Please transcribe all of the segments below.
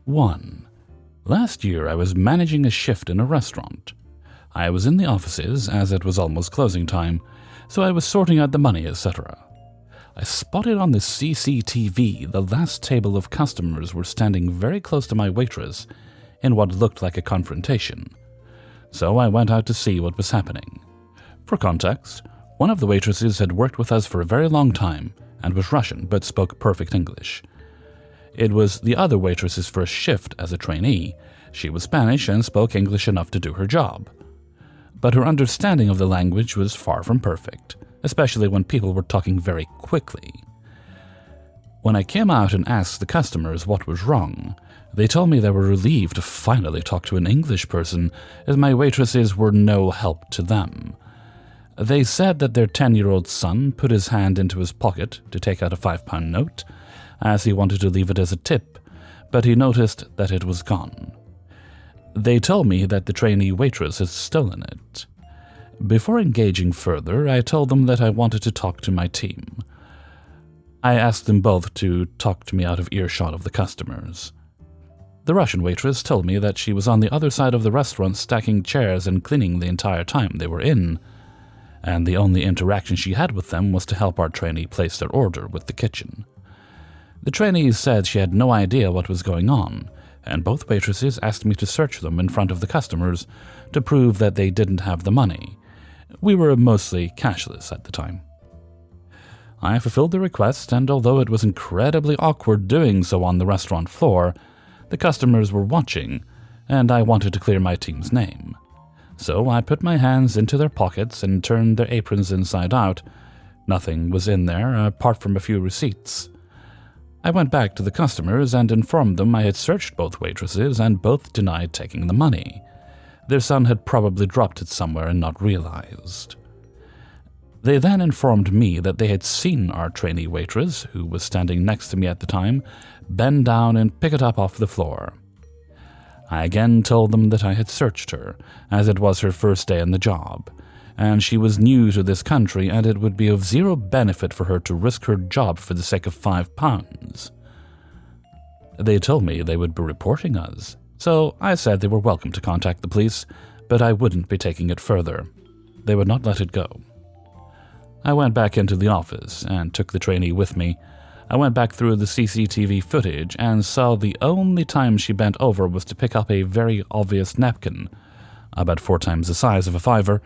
1. Last year I was managing a shift in a restaurant. I was in the offices as it was almost closing time, so I was sorting out the money, etc. I spotted on the CCTV the last table of customers were standing very close to my waitress in what looked like a confrontation. So I went out to see what was happening. For context, one of the waitresses had worked with us for a very long time and was Russian but spoke perfect English. It was the other waitress's first shift as a trainee. She was Spanish and spoke English enough to do her job. But her understanding of the language was far from perfect, especially when people were talking very quickly. When I came out and asked the customers what was wrong, they told me they were relieved to finally talk to an English person, as my waitresses were no help to them. They said that their 10-year-old son put his hand into his pocket to take out a £5 note, as he wanted to leave it as a tip, but he noticed that it was gone. They told me that the trainee waitress had stolen it. Before engaging further, I told them that I wanted to talk to my team. I asked them both to talk to me out of earshot of the customers. The Russian waitress told me that she was on the other side of the restaurant stacking chairs and cleaning the entire time they were in, and the only interaction she had with them was to help our trainee place their order with the kitchen. The trainee said she had no idea what was going on, and both waitresses asked me to search them in front of the customers to prove that they didn't have the money. We were mostly cashless at the time. I fulfilled the request, and although it was incredibly awkward doing so on the restaurant floor, the customers were watching, and I wanted to clear my team's name. So I put my hands into their pockets and turned their aprons inside out. Nothing was in there apart from a few receipts. I went back to the customers and informed them I had searched both waitresses and both denied taking the money. Their son had probably dropped it somewhere and not realized. They then informed me that they had seen our trainee waitress, who was standing next to me at the time, bend down and pick it up off the floor. I again told them that I had searched her, as it was her first day on the job, and she was new to this country and it would be of zero benefit for her to risk her job for the sake of £5. They told me they would be reporting us, so I said they were welcome to contact the police, but I wouldn't be taking it further. They would not let it go. I went back into the office and took the trainee with me. I went back through the CCTV footage and saw the only time she bent over was to pick up a very obvious napkin, about 4 times the size of a fiver.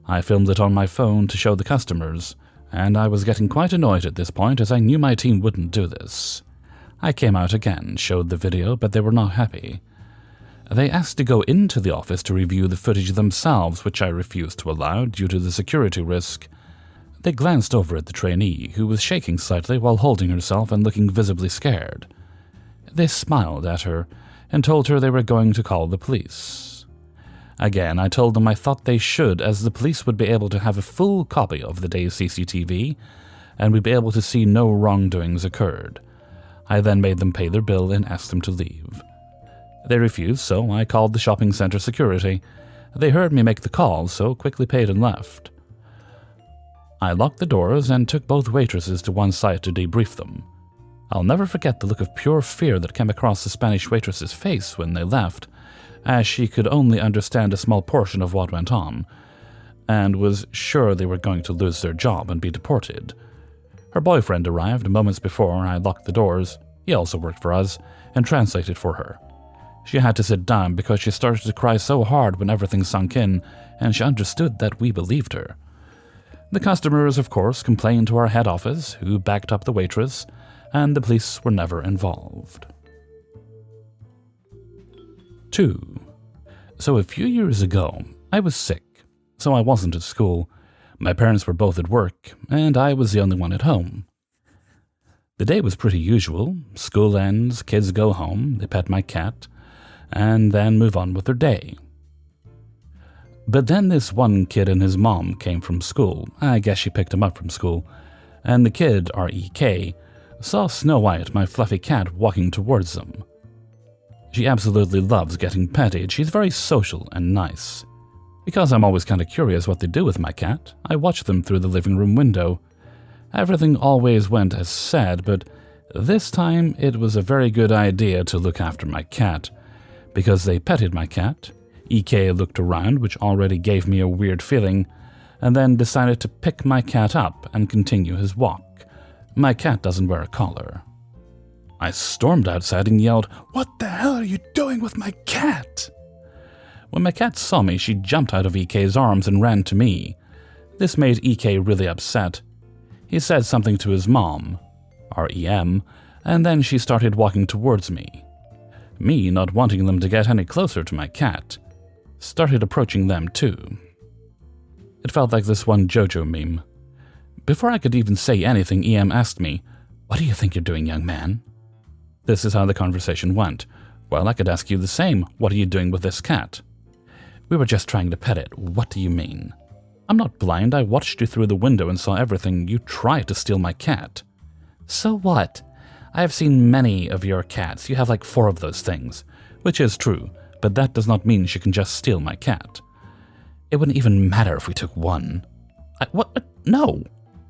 I filmed it on my phone to show the customers, and I was getting quite annoyed at this point as I knew my team wouldn't do this. I came out again, showed the video, but they were not happy. They asked to go into the office to review the footage themselves, which I refused to allow due to the security risk. They glanced over at the trainee, who was shaking slightly while holding herself and looking visibly scared. They smiled at her and told her they were going to call the police. Again, I told them I thought they should, as the police would be able to have a full copy of the day's CCTV and would be able to see no wrongdoings occurred. I then made them pay their bill and asked them to leave. They refused, so I called the shopping center security. They heard me make the call, so quickly paid and left. I locked the doors and took both waitresses to one side to debrief them. I'll never forget the look of pure fear that came across the Spanish waitress's face when they left, as she could only understand a small portion of what went on, and was sure they were going to lose their job and be deported. Her boyfriend arrived moments before I locked the doors. He also worked for us, and translated for her. She had to sit down because she started to cry so hard when everything sunk in, and she understood that we believed her. The customers, of course, complained to our head office, who backed up the waitress, and the police were never involved. 2. So a few years ago, I was sick, so I wasn't at school. My parents were both at work, and I was the only one at home. The day was pretty usual. School ends, kids go home, they pet my cat, and then move on with their day. But then this one kid and his mom came from school. I guess she picked him up from school. And the kid, R.E.K., saw Snow White, my fluffy cat, walking towards them. She absolutely loves getting petted. She's very social and nice. Because I'm always kind of curious what they do with my cat, I watch them through the living room window. Everything always went as said, but This time, it was a very good idea to look after my cat, because they petted my cat. EK looked around, which already gave me a weird feeling, and then decided to pick my cat up and continue his walk. My cat doesn't wear a collar. I stormed outside and yelled, "What the hell are you doing with my cat?" When my cat saw me, she jumped out of EK's arms and ran to me. This made EK really upset. He said something to his mom, REM, and then she started walking towards me. Me, not wanting them to get any closer to my cat, started approaching them too. It felt like this one JoJo meme. Before I could even say anything, EM asked me, "What do you think you're doing, young man?" This is how the conversation went. "Well, I could ask you the same. What are you doing with this cat?" "We were just trying to pet it. What do you mean?" "I'm not blind. I watched you through the window and saw everything. You tried to steal my cat." "So what? I have seen many of your cats. You have like 4 of those things." Which is true, but that does not mean she can just steal my cat. "It wouldn't even matter if we took one." What? No.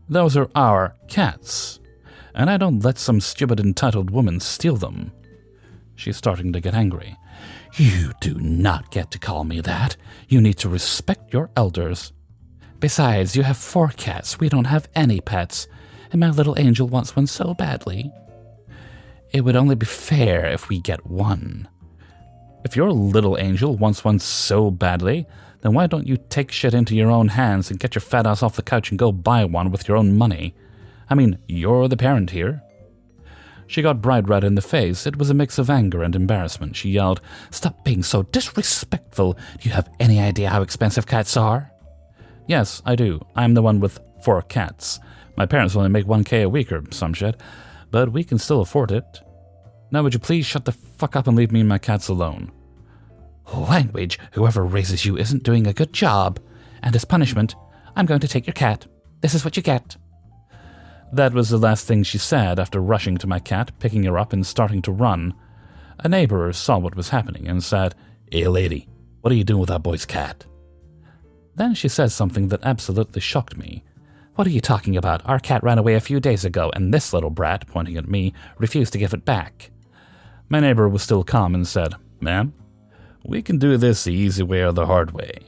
Those are our cats. And I don't let some stupid entitled woman steal them. She's starting to get angry. "You do not get to call me that. You need to respect your elders. Besides, you have 4 cats. We don't have any pets. And my little angel wants one so badly. It would only be fair if we get one." If your little angel wants one so badly, then why don't you take shit into your own hands and get your fat ass off the couch and go buy one with your own money? I mean, you're the parent here. She got bright red in the face. It was a mix of anger and embarrassment. She yelled, "Stop being so disrespectful. Do you have any idea how expensive cats are?" "Yes, I do. I'm the one with 4 cats. My parents only make 1K a week or some shit, but we can still afford it. Now would you please shut the fuck up and leave me and my cats alone?" "Language, whoever raises you isn't doing a good job. And as punishment, I'm going to take your cat. This is what you get." That was the last thing she said after rushing to my cat, picking her up and starting to run. A neighbor saw what was happening and said, "Hey lady, what are you doing with that boy's cat?" Then she said something that absolutely shocked me. "What are you talking about? Our cat ran away a few days ago, and this little brat," pointing at me, "refused to give it back." My neighbor was still calm and said, "Ma'am, we can do this the easy way or the hard way.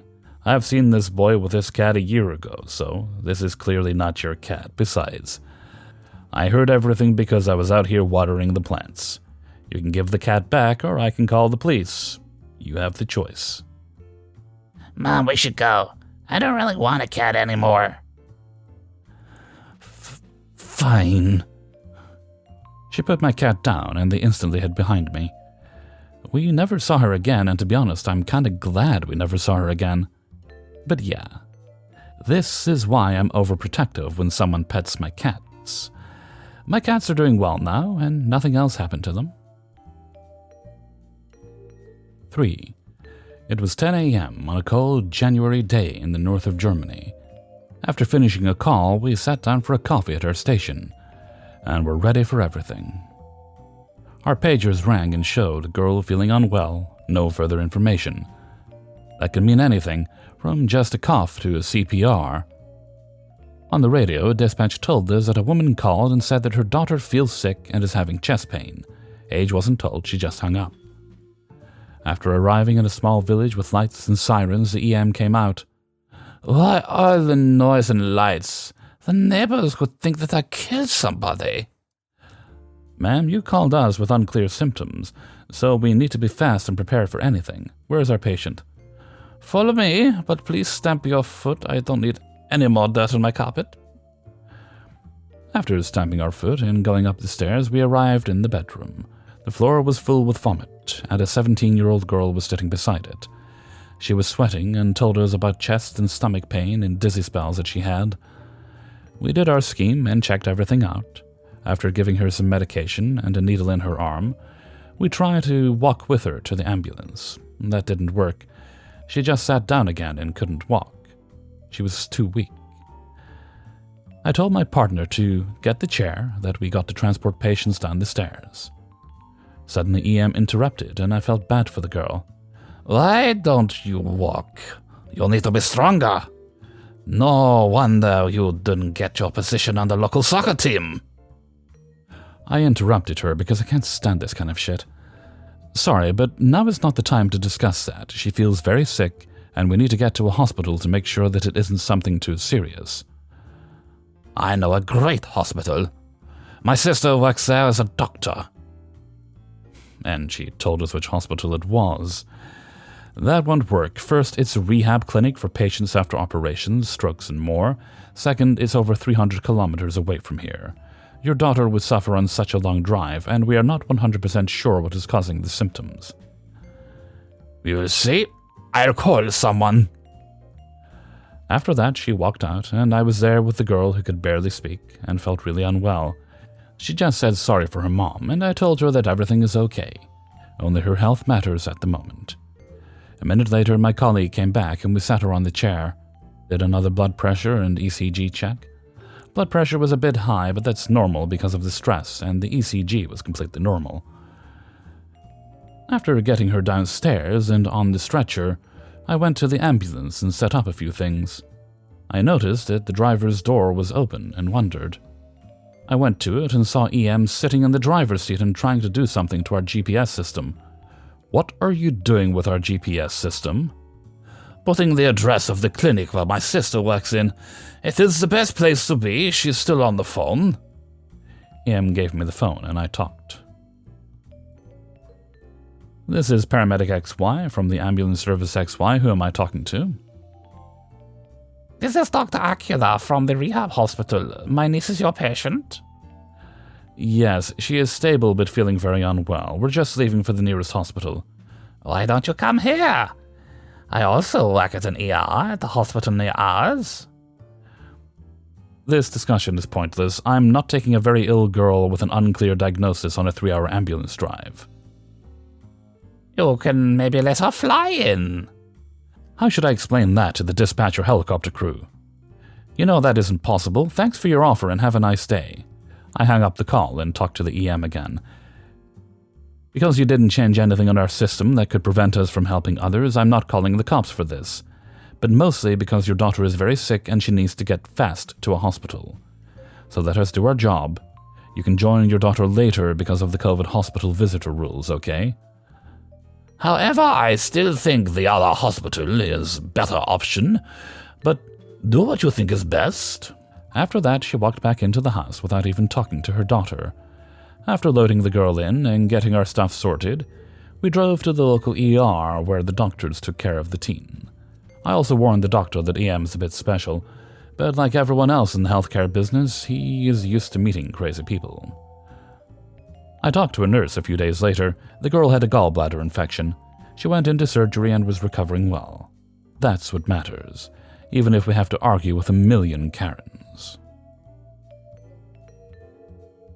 I've seen this boy with this cat a year ago, so this is clearly not your cat. Besides, I heard everything because I was out here watering the plants. You can give the cat back, or I can call the police. You have the choice." "Mom, we should go. I don't really want a cat anymore." Fine. She put my cat down, and they instantly hid behind me. We never saw her again, and to be honest, I'm kinda glad we never saw her again. But yeah, this is why I'm overprotective when someone pets my cats. My cats are doing well now, and nothing else happened to them. 3. It was 10 a.m. on a cold January day in the north of Germany. After finishing a call, we sat down for a coffee at our station, and were ready for everything. Our pagers rang and showed a girl feeling unwell, no further information. That could mean anything, from just a cough to a CPR. On the radio, dispatch told us that a woman called and said that her daughter feels sick and is having chest pain. Age wasn't told, she just hung up. After arriving in a small village with lights and sirens, the EM came out. "Why all the noise and lights? The neighbors would think that I killed somebody." "Ma'am, you called us with unclear symptoms, so we need to be fast and prepared for anything. Where is our patient?" "Follow me, but please stamp your foot. I don't need any more dirt on my carpet." After stamping our foot and going up the stairs, we arrived in the bedroom. The floor was full with vomit, and a 17-year-old girl was sitting beside it. She was sweating and told us about chest and stomach pain and dizzy spells that she had. We did our scheme and checked everything out. After giving her some medication and a needle in her arm, we tried to walk with her to the ambulance. That didn't work. She just sat down again and couldn't walk. She was too weak. I told my partner to get the chair that we got to transport patients down the stairs. Suddenly EM interrupted, and I felt bad for the girl. "Why don't you walk? You'll need to be stronger. No wonder you didn't get your position on the local soccer team." I interrupted her because I can't stand this kind of shit. Sorry, but now is not the time to discuss that. She feels very sick, and we need to get to a hospital to make sure that it isn't something too serious. I know a great hospital. My sister works there as a doctor. And she told us which hospital it was. That won't work. First, it's a rehab clinic for patients after operations, strokes, and more. Second, it's over 300 kilometers away from here. Your daughter would suffer on such a long drive, and we are not 100% sure what is causing the symptoms. We will see. I'll call someone. After that, she walked out, and I was there with the girl who could barely speak and felt really unwell. She just said sorry for her mom, and I told her that everything is okay. Only her health matters at the moment. A minute later, my colleague came back, and we sat her on the chair. Did another blood pressure and ECG check. Blood pressure was a bit high, but that's normal because of the stress, and the ECG was completely normal. After getting her downstairs and on the stretcher, I went to the ambulance and set up a few things. I noticed that the driver's door was open and wondered. I went to it and saw EM sitting in the driver's seat and trying to do something to our GPS system. What are you doing with our GPS system? Putting the address of the clinic where my sister works in. It is the best place to be. She's still on the phone. EM gave me the phone and I talked. This is Paramedic XY from the Ambulance Service XY. Who am I talking to? This is Dr. Akira from the rehab hospital. My niece is your patient? Yes, she is stable but feeling very unwell. We're just leaving for the nearest hospital. Why don't you come here? I also work at an ER at the hospital near ours. This discussion is pointless. I'm not taking a very ill girl with an unclear diagnosis on a 3-hour ambulance drive. You can maybe let her fly in. How should I explain that to the dispatcher helicopter crew? You know that isn't possible. Thanks for your offer and have a nice day. I hung up the call and talked to the EM again. Because you didn't change anything on our system that could prevent us from helping others, I'm not calling the cops for this. But mostly because your daughter is very sick and she needs to get fast to a hospital. So let us do our job. You can join your daughter later because of the COVID hospital visitor rules, okay? However, I still think the other hospital is a better option, but do what you think is best. After that, she walked back into the house without even talking to her daughter. After loading the girl in and getting our stuff sorted, we drove to the local ER where the doctors took care of the teen. I also warned the doctor that EM is a bit special, but like everyone else in the healthcare business, he is used to meeting crazy people. I talked to a nurse a few days later. The girl had a gallbladder infection. She went into surgery and was recovering well. That's what matters, even if we have to argue with a million Karens.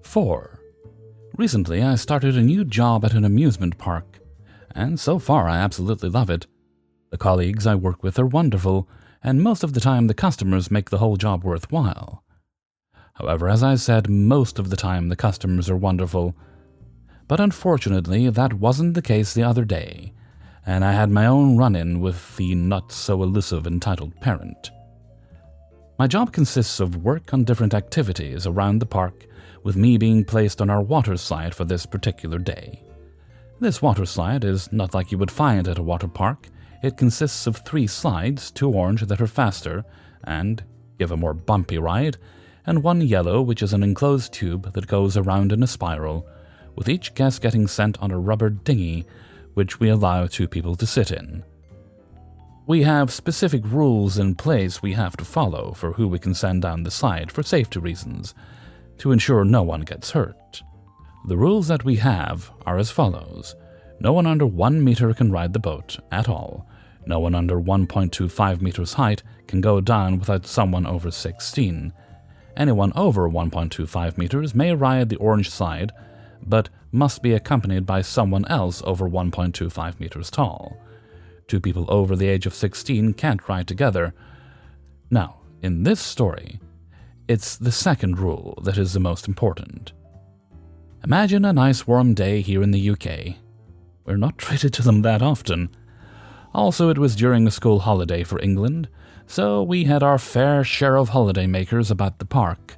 4. Recently, I started a new job at an amusement park, and so far I absolutely love it. The colleagues I work with are wonderful, and most of the time the customers make the whole job worthwhile. However, as I said, most of the time the customers are wonderful. But unfortunately, that wasn't the case the other day, and I had my own run-in with the not-so-elusive entitled parent. My job consists of work on different activities around the park, with me being placed on our water slide for this particular day. This water slide is not like you would find at a water park. It consists of 3 slides, 2 orange that are faster and give a more bumpy ride, and 1 yellow, which is an enclosed tube that goes around in a spiral, with each guest getting sent on a rubber dinghy, which we allow 2 people to sit in. We have specific rules in place we have to follow for who we can send down the slide for safety reasons, to ensure no one gets hurt. The rules that we have are as follows. No one under 1 meter can ride the boat at all. No one under 1.25 meters height can go down without someone over 16. Anyone over 1.25 meters may ride the orange slide, but must be accompanied by someone else over 1.25 meters tall. 2 people over the age of 16 can't ride together. Now, in this story, it's the second rule that is the most important. Imagine a nice warm day here in the UK. We're not treated to them that often. Also, it was during a school holiday for England, so we had our fair share of holidaymakers about the park.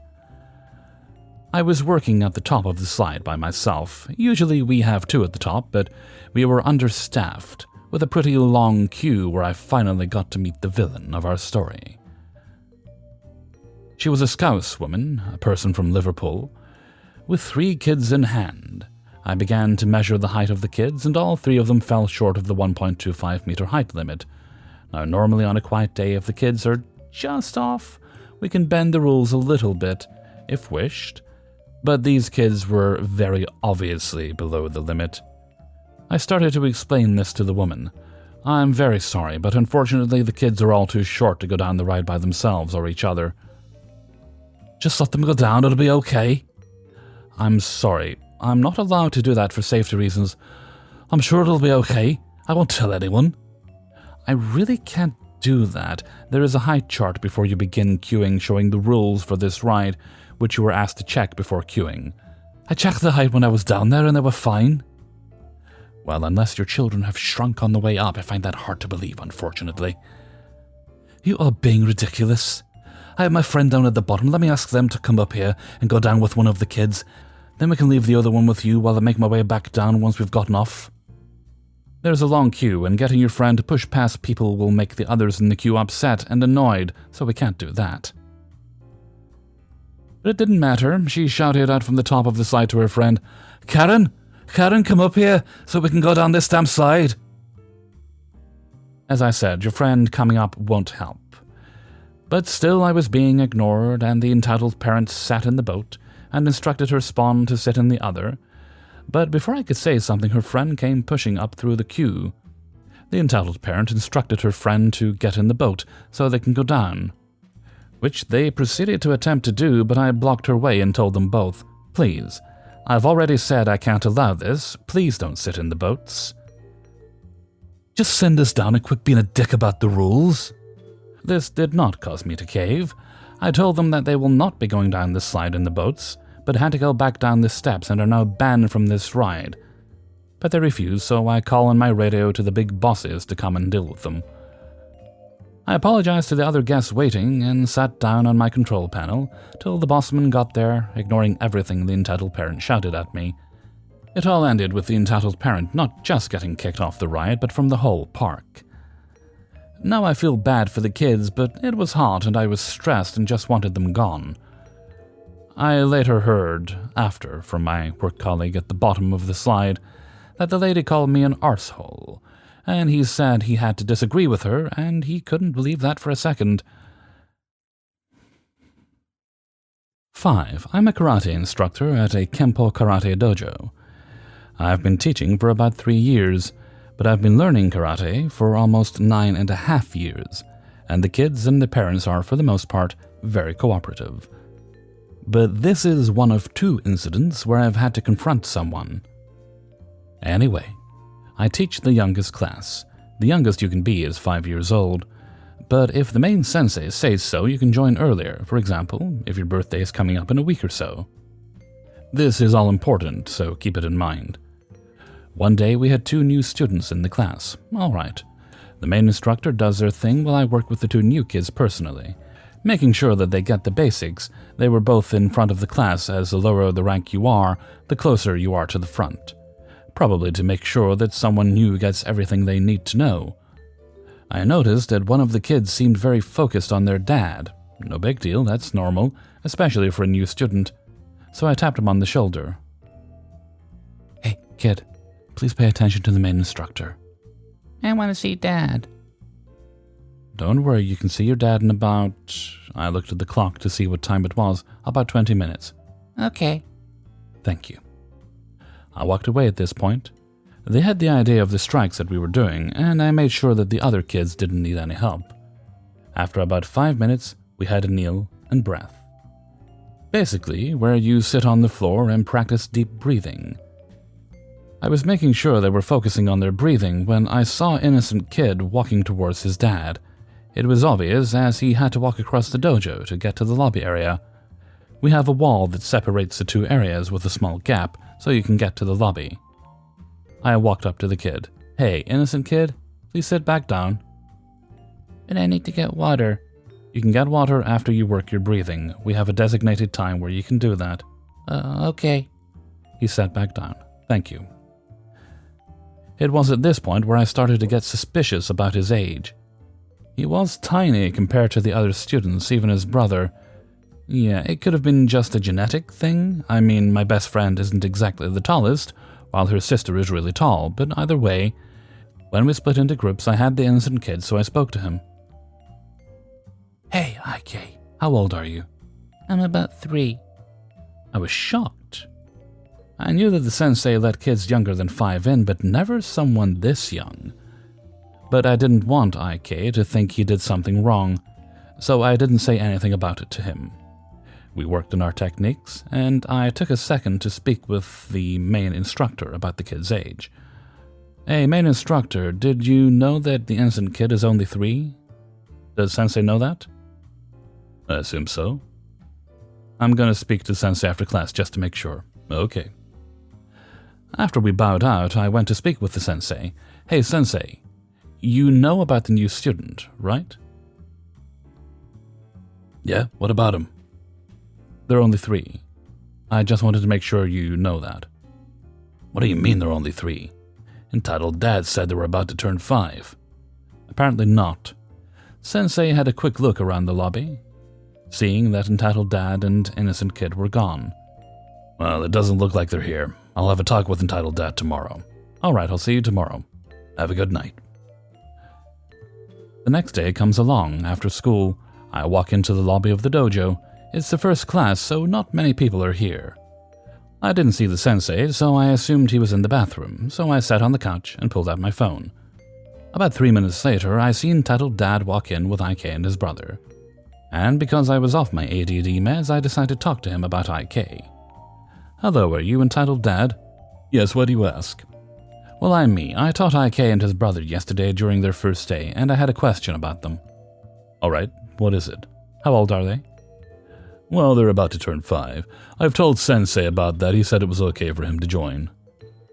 I was working at the top of the slide by myself. Usually we have two at the top, but we were understaffed, with a pretty long queue where I finally got to meet the villain of our story. She was a Scouse woman, a person from Liverpool, with 3 kids in hand. I began to measure the height of the kids, and all 3 of them fell short of the 1.25 meter height limit. Now, normally on a quiet day, if the kids are just off, we can bend the rules a little bit, if wished, but these kids were very obviously below the limit. I started to explain this to the woman. I'm very sorry, but unfortunately the kids are all too short to go down the ride by themselves or each other. Just let them go down, it'll be okay. I'm sorry, I'm not allowed to do that for safety reasons. I'm sure it'll be okay. I won't tell anyone. I really can't do that. There is a height chart before you begin queuing showing the rules for this ride, which you were asked to check before queuing. I checked the height when I was down there and they were fine. Well, unless your children have shrunk on the way up, I find that hard to believe, unfortunately. You are being ridiculous. I have my friend down at the bottom. Let me ask them to come up here and go down with one of the kids. Then we can leave the other one with you while I make my way back down once we've gotten off. There's a long queue, and getting your friend to push past people will make the others in the queue upset and annoyed, so we can't do that. But it didn't matter. She shouted out from the top of the slide to her friend, Karen, come up here so we can go down this damn slide. As I said, your friend coming up won't help. But still I was being ignored, and the entitled parent sat in the boat and instructed her spawn to sit in the other. But before I could say something, her friend came pushing up through the queue. The entitled parent instructed her friend to get in the boat so they can go down, which they proceeded to attempt to do, but I blocked her way and told them both, Please, I've already said I can't allow this. Please don't sit in the boats. Just send us down and quit being a dick about the rules. This did not cause me to cave. I told them that they will not be going down this slide in the boats, but had to go back down the steps and are now banned from this ride. But they refused, so I call on my radio to the big bosses to come and deal with them. I apologized to the other guests waiting and sat down on my control panel till the bossman got there, ignoring everything the entitled parent shouted at me. It all ended with the entitled parent not just getting kicked off the ride, but from the whole park. Now I feel bad for the kids, but it was hot and I was stressed and just wanted them gone. I later heard, after, from my work colleague at the bottom of the slide, that the lady called me an arsehole, and he said he had to disagree with her, and he couldn't believe that for a second. 5. I'm a karate instructor at a Kempo karate dojo. I've been teaching for about 3 years, but I've been learning karate for almost 9.5 years, and the kids and the parents are, for the most part, very cooperative. But this is one of 2 incidents where I've had to confront someone. Anyway, I teach the youngest class. The youngest you can be is 5 years old, but if the main sensei says so, you can join earlier, for example, if your birthday is coming up in a week or so. This is all important, so keep it in mind. One day we had 2 new students in the class. All right. The main instructor does their thing while I work with the 2 new kids personally, making sure that they get the basics. They were both in front of the class, as the lower the rank you are, the closer you are to the front. Probably to make sure that someone new gets everything they need to know. I noticed that one of the kids seemed very focused on their dad. No big deal, that's normal, especially for a new student. So I tapped him on the shoulder. Hey, kid, please pay attention to the main instructor. I want to see Dad. Don't worry, you can see your dad in about... I looked at the clock to see what time it was. About 20 minutes. Okay. Thank you. I walked away at this point. They had the idea of the strikes that we were doing, and I made sure that the other kids didn't need any help. After about 5 minutes, we had a kneel and breath. Basically, where you sit on the floor and practice deep breathing. I was making sure they were focusing on their breathing when I saw an innocent kid walking towards his dad. It was obvious, as he had to walk across the dojo to get to the lobby area. We have a wall that separates the 2 areas with a small gap, so you can get to the lobby. I walked up to the kid. Hey, innocent kid, please sit back down. But I need to get water. You can get water after you work your breathing. We have a designated time where you can do that. Okay. He sat back down. Thank you. It was at this point where I started to get suspicious about his age. He was tiny compared to the other students, even his brother. Yeah, it could have been just a genetic thing. I mean, my best friend isn't exactly the tallest, while her sister is really tall, but either way, when we split into groups, I had the innocent kid, so I spoke to him. Hey, IK, how old are you? I'm about 3. I was shocked. I knew that the sensei let kids younger than 5 in, but never someone this young. But I didn't want IK to think he did something wrong, so I didn't say anything about it to him. We worked on our techniques, and I took a second to speak with the main instructor about the kid's age. Hey, main instructor, did you know that the innocent kid is only 3? Does Sensei know that? I assume so. I'm gonna speak to Sensei after class just to make sure. Okay. After we bowed out, I went to speak with the Sensei. Hey, Sensei, you know about the new student, right? Yeah, what about him? They're only 3. I just wanted to make sure you know that. What do you mean they're only 3? Entitled Dad said they were about to turn 5. Apparently not. Sensei had a quick look around the lobby, seeing that Entitled Dad and Innocent Kid were gone. Well, it doesn't look like they're here. I'll have a talk with Entitled Dad tomorrow. Alright, I'll see you tomorrow. Have a good night. The next day comes along. After school, I walk into the lobby of the dojo. It's the first class, so not many people are here. I didn't see the sensei, so I assumed he was in the bathroom, so I sat on the couch and pulled out my phone. About 3 minutes later, I see Entitled Dad walk in with IK and his brother. And because I was off my ADD meds, I decided to talk to him about IK. Hello, are you Entitled Dad? Yes, what do you ask? Well, I'm me. I taught IK and his brother yesterday during their first day, and I had a question about them. Alright, what is it? How old are they? Well, they're about to turn 5. I've told Sensei about that. He said it was okay for him to join.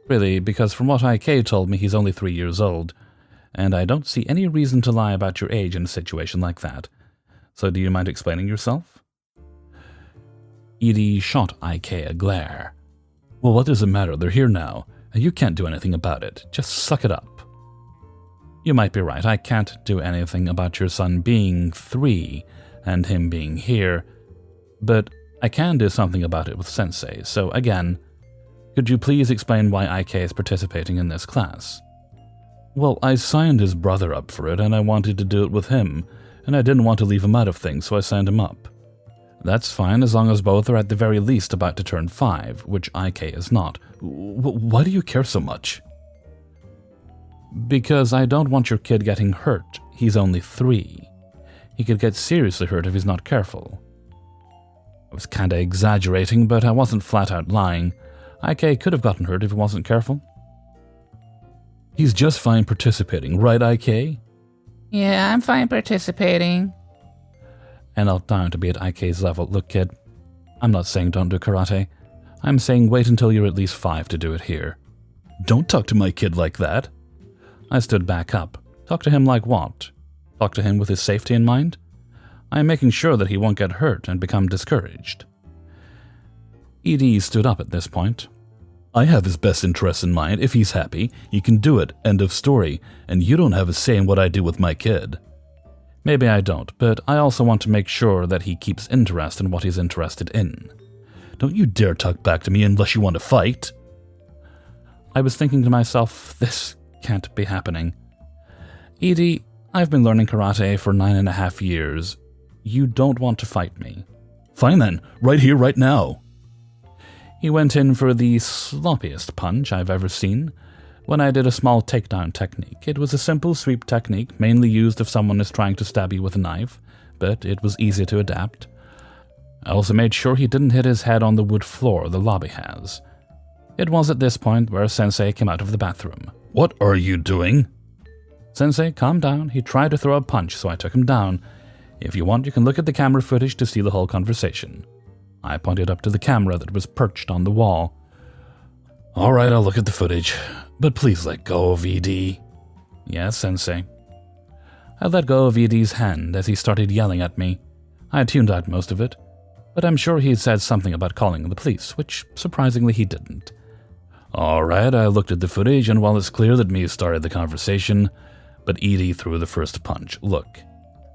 Really, because from what IK told me, he's only 3 years old, and I don't see any reason to lie about your age in a situation like that. So do you mind explaining yourself? Edie shot IK a glare. Well, what does it matter? They're here now, and you can't do anything about it. Just suck it up. You might be right. I can't do anything about your son being 3 and him being here, but I can do something about it with Sensei. So again, could you please explain why IK is participating in this class? Well, I signed his brother up for it, and I wanted to do it with him, and I didn't want to leave him out of things, so I signed him up. That's fine as long as both are at the very least about to turn 5, which IK is not. Why do you care so much? Because I don't want your kid getting hurt. He's only 3. He could get seriously hurt if he's not careful. I was kinda exaggerating, but I wasn't flat out lying. IK could have gotten hurt if he wasn't careful. He's just fine participating, right, IK? Yeah, I'm fine participating. And I'll down to be at IK's level. Look, kid, I'm not saying don't do karate. I'm saying wait until you're at least 5 to do it here. Don't talk to my kid like that. I stood back up. Talk to him like what? Talk to him with his safety in mind? I am making sure that he won't get hurt and become discouraged. Edie stood up at this point. I have his best interests in mind. If he's happy, he can do it. End of story. And you don't have a say in what I do with my kid. Maybe I don't, but I also want to make sure that he keeps interest in what he's interested in. Don't you dare talk back to me unless you want to fight. I was thinking to myself, this can't be happening. Edie, I've been learning karate for 9.5 years. You don't want to fight me. Fine then, right here, right now. He went in for the sloppiest punch I've ever seen. When I did a small takedown technique, it was a simple sweep technique, mainly used if someone is trying to stab you with a knife, but it was easy to adapt. I also made sure he didn't hit his head on the wood floor the lobby has. It was at this point where Sensei came out of the bathroom. What are you doing? Sensei, calm down. He tried to throw a punch, so I took him down. If you want, you can look at the camera footage to see the whole conversation. I pointed up to the camera that was perched on the wall. Alright, I'll look at the footage, but please let go of ED. Yes, Sensei. I let go of ED's hand as he started yelling at me. I had tuned out most of it. but I'm sure he had said something about calling the police, which surprisingly he didn't. Alright, I looked at the footage, and while it's clear that me started the conversation, but Edie threw the first punch. Look,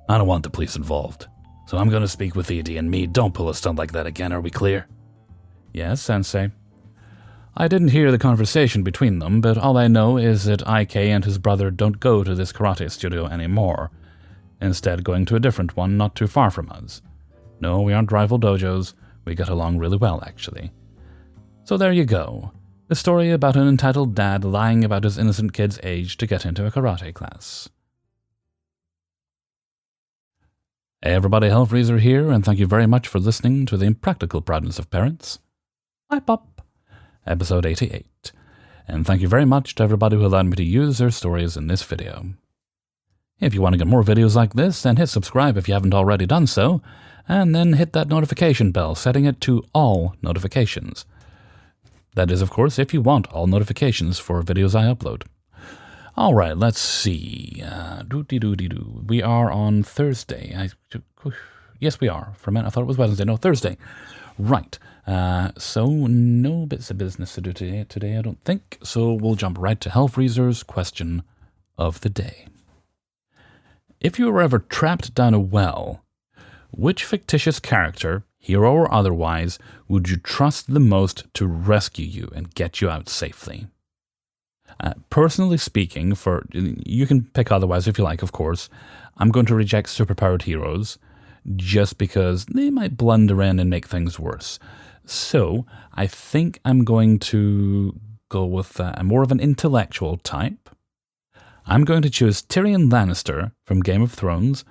I don't want the police involved, so I'm going to speak with Edie, and me don't pull a stunt like that again, are we clear? Yes, Sensei. I didn't hear the conversation between them, but all I know is that IK and his brother don't go to this karate studio anymore, instead going to a different one not too far from us. No, we aren't rival dojos, we get along really well, actually. So there you go. The story about an entitled dad lying about his innocent kid's age to get into a karate class. Hey everybody, Hellfreezer here, and thank you very much for listening to The Impractical Proudness of Parents. Ipop, episode 88. And thank you very much to everybody who allowed me to use their stories in this video. If you want to get more videos like this, then hit subscribe if you haven't already done so, and then hit that notification bell, setting it to all notifications. That is, of course, if you want all notifications for videos I upload. Alright, let's see. We are on Thursday. Yes, we are. For a minute, I thought it was Wednesday. No, Thursday. Right. So, no bits of business to do today, I don't think. So, we'll jump right to Hellfreezer's question of the day. If you were ever trapped down a well, which fictitious character, hero or otherwise, would you trust the most to rescue you and get you out safely? Personally speaking, you can pick otherwise if you like, of course, I'm going to reject superpowered heroes just because they might blunder in and make things worse. So, I think I'm going to go with more of an intellectual type. I'm going to choose Tyrion Lannister from Game of Thrones,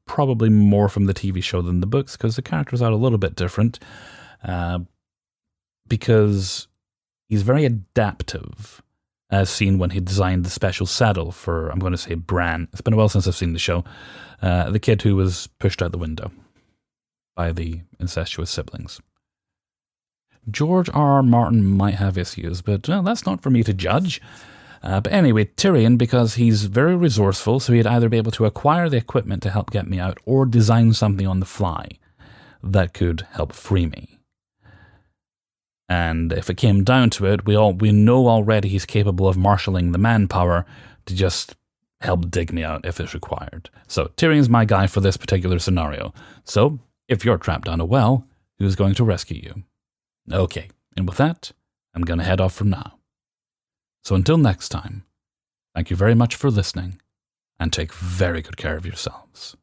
probably more from the TV show than the books, because the characters are a little bit different, because he's very adaptive, as seen when he designed the special saddle for, I'm going to say, Bran. It's been a while since I've seen the show. The kid who was pushed out the window by the incestuous siblings. George R.R. Martin might have issues, but that's not for me to judge. But anyway, Tyrion, because he's very resourceful, so he'd either be able to acquire the equipment to help get me out or design something on the fly that could help free me. And if it came down to it, we know already he's capable of marshalling the manpower to just help dig me out if it's required. So Tyrion's my guy for this particular scenario. So if you're trapped down a well, who's going to rescue you? Okay, and with that, I'm going to head off for now. So until next time, thank you very much for listening, and take very good care of yourselves.